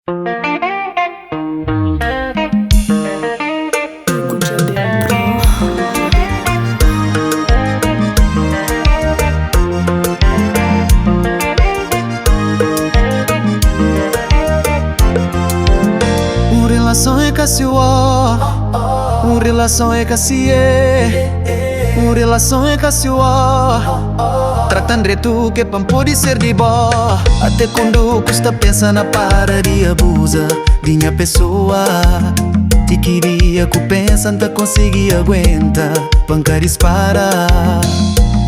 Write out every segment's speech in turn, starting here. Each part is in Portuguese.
Relação é Cassiuó, relação é Cassie, relação é Cassiuó. Tratando de tu que pão pode ser de bó. Até quando custa pensa na para de abusa minha pessoa. Te queria que pensa não conseguia aguentar. Banca dispara.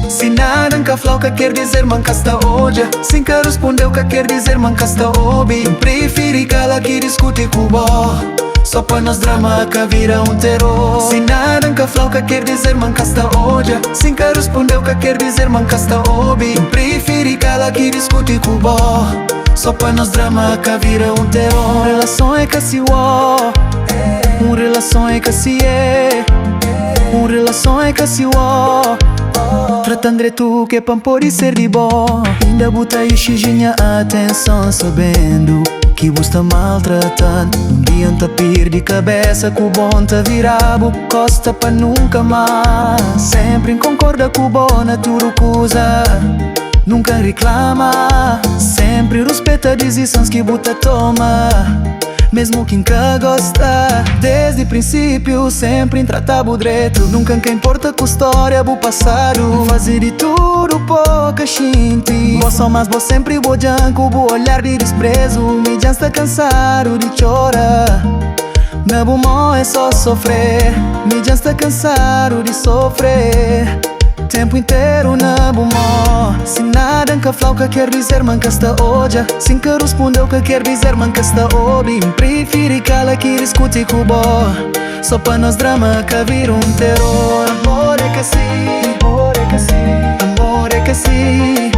Se nada nunca flauca quer dizer mancasta odia. Sem que respondeu que quer dizer mancasta obi. Preferi cala que discute com bó. Só pra nós drama que vira terror. Se nada nunca flauca quer dizer mancasta odia. Sem que respondeu que quer dizer mancasta obi. Preferi cala que discute com bó. Só pra nós drama que vira terror. Relação é Cassiuó, relação é Cassie, relação é Cassiuó. Tratando de tu que pão pode ser de bom. Ainda bota e xiginha atenção, sabendo que você tá maltratando. Dia tá perde cabeça que o bom tá virado. Costa pra nunca mais. Sempre concorda com o bom na tua coisa. Nunca reclama. Sempre respeita decisões que bota toma. Mesmo quem nunca gosta. Desde o princípio sempre tratava direito. Nunca que importa com a história do passado. Fazer de tudo pouca gente. Vou só mas vou sempre vou janco. Vou olhar de desprezo. Me já está cansado de chorar. Meu bom é só sofrer. Me já está cansado de sofrer. Tempo inteiro na bumó. Se nada nunca flauca quer dizer mancasta odia. Sem que respondeu que quer dizer mancasta obi. Preferi cala que discute com bó. Só pra nós drama que vira terror. Amor é Cassie, amor é Cassie, amor é Cassie.